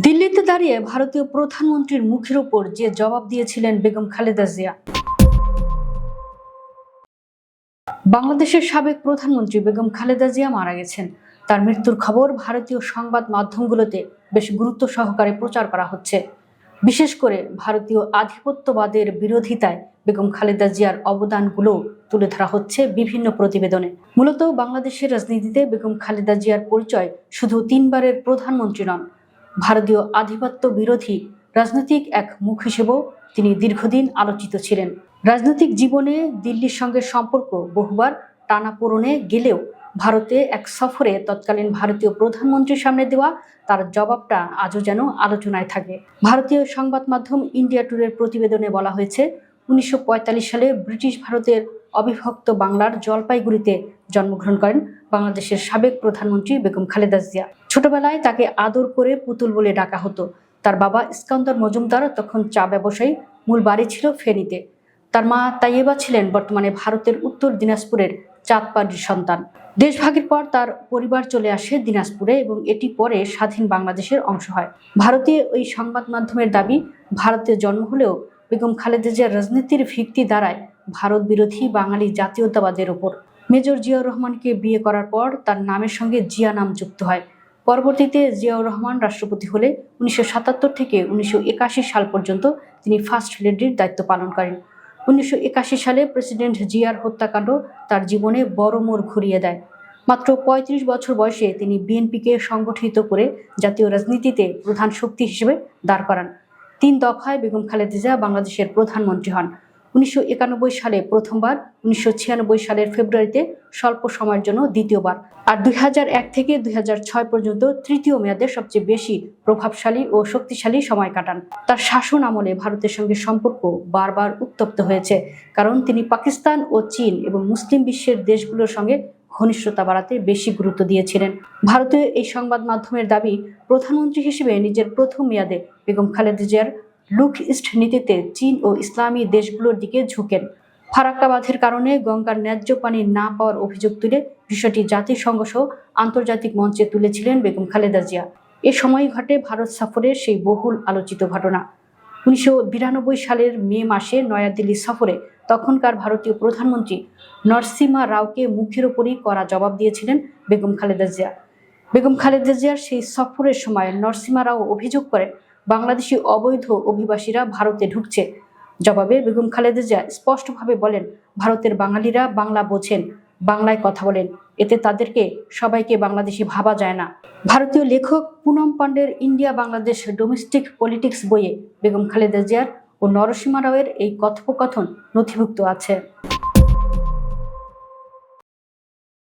দিল্লিতে দাঁড়িয়ে ভারতীয় প্রধানমন্ত্রীর মুখের উপর যে জবাব দিয়েছিলেন বেগম খালেদা জিয়া। বাংলাদেশের সাবেক প্রধানমন্ত্রী বেগম খালেদা জিয়া মারা গেছেন। তার মৃত্যুর খবর ভারতীয় সংবাদ মাধ্যমগুলোতে বেশ গুরুত্ব সহকারে প্রচার করা হচ্ছে। বিশেষ করে ভারতীয় আধিপত্যবাদের বিরোধিতায় বেগম খালেদা জিয়ার অবদানগুলো তুলে ধরা হচ্ছে বিভিন্ন প্রতিবেদনে। মূলত বাংলাদেশের রাজনীতিতে বেগম খালেদা জিয়ার পরিচয় শুধু তিনবারের প্রধানমন্ত্রী নন, ভারতীয় আধিপত্য বিরোধী রাজনৈতিক এক মুখ হিসেবেও তিনি দীর্ঘদিন আলোচিত ছিলেন। রাজনৈতিক জীবনে দিল্লির সঙ্গে সম্পর্ক বহুবার টানাপোড়েনে গেলেও ভারতে এক সফরে তৎকালীন ভারতীয় প্রধানমন্ত্রীর সামনে দেওয়া তার জবাবটা আজও যেন আলোচনায় থাকে। ভারতীয় সংবাদ মাধ্যম ইন্ডিয়া টুডের প্রতিবেদনে বলা হয়েছে, 1945 সালে ব্রিটিশ ভারতের অবিভক্ত বাংলার জলপাইগুড়িতে জন্মগ্রহণ করেন বাংলাদেশের সাবেক প্রধানমন্ত্রী বেগম খালেদা জিয়া। ছোটবেলায় তাকে আদর করে পুতুল বলে ডাকা হতো। তার বাবা ইস্কান্দর মজুমদার তখন চা ব্যবসায়ী, মূল বাড়ি ছিল ফেনীতে। তার মা তাইয়েবা ছিলেন বর্তমানে ভারতের উত্তর দিনাজপুরের চাঁদপাড়ির সন্তান। দেশভাগের পর তার পরিবার চলে আসে দিনাজপুরে এবং এটি পরে স্বাধীন বাংলাদেশের অংশ হয়। ভারতীয় ওই সংবাদ মাধ্যমের দাবি, ভারতে জন্ম হলেও বেগম খালেদা জিয়ার রাজনীতির ভিত্তি দাঁড়ায় ভারত বিরোধী বাঙালি জাতীয়তাবাদের উপর। মেজর জিয়াউর রহমানকে বিয়ে করার পর তার নামের সঙ্গে জিয়া নাম যুক্ত হয়। পরবর্তীতে জিয়াউর রহমান রাষ্ট্রপতি হলে 1977 থেকে 1981 সাল পর্যন্ত তিনি ফার্স্ট লেডির দায়িত্ব পালন করেন। 1981 সালে প্রেসিডেন্ট জিয়ার হত্যাকাণ্ড তার জীবনে বড় মোড় ঘুরিয়ে দেয়। মাত্র 35 বছর বয়সে তিনি বিএনপিকে সংগঠিত করে জাতীয় রাজনীতিতে প্রধান শক্তি হিসেবে দাঁড় করান। 3 দফায় বেগম খালেদা জিয়া বাংলাদেশের প্রধানমন্ত্রী হন। 1991 সালে প্রথমবার, 1996 সালের ফেব্রুয়ারিতে স্বল্প সময়ের জন্য দ্বিতীয়বার, আর 2001 থেকে 2006 পর্যন্ত তৃতীয় মেয়াদে সবচেয়ে বেশি প্রভাবশালী ও শক্তিশালী সময় কাটান। তার শাসন আমলে ভারতের সঙ্গে সম্পর্ক বারবার উত্তপ্ত হয়েছে, কারণ তিনি পাকিস্তান ও চীন এবং মুসলিম বিশ্বের দেশগুলোর সঙ্গে ঘনিষ্ঠতা বাড়াতে বেশি গুরুত্ব দিয়েছিলেন। ভারতীয় এই সংবাদ মাধ্যমের দাবি, প্রধানমন্ত্রী হিসেবে নিজের প্রথম মেয়াদে বেগম খালেদা জিয়ার লুক ইস্ট নীতিতে চীন ও ইসলামী দেশগুলোর দিকে ঝুঁকেন। ফারাক্কা বাঁধের কারণে গঙ্গার ন্যায্য পানি না পাওয়ার অভিযোগ তুলে বিষয়টি জাতিসংঘ সহ আন্তর্জাতিক মঞ্চে তুলেছিলেন বেগম খালেদা জিয়া। এ সময়ই ঘটে ভারত সফরের সেই বহুল আলোচিত ঘটনা। 1992 সালের মে মাসে নয়াদিল্লি সফরে তখনকার ভারতীয় প্রধানমন্ত্রী নরসিমহা রাওকে মুখের উপরই কড়া জবাব দিয়েছিলেন বেগম খালেদা জিয়া। বেগম খালেদা জিয়ার সেই সফরের সময় নরসিমহা রাও অভিযোগ করেন, বাংলাদেশি অবৈধ অভিবাসীরা ভারতে ঢুকছে। জবাবে বেগম খালেদা জিয়া স্পষ্টভাবে বলেন, ভারতের বাঙালিরা বাংলা বোঝেন, বাংলায় কথা বলেন, এতে তাদেরকে সবাইকে বাংলাদেশি ভাবা যায় না। ভারতীয় লেখক পুনম পান্ডের ইন্ডিয়া বাংলাদেশ ডোমেস্টিক পলিটিক্স বইয়ে বেগম খালেদা জিয়ার ও নরসিমহা রাওয়ের এই কথোপকথন নথিভুক্ত আছে।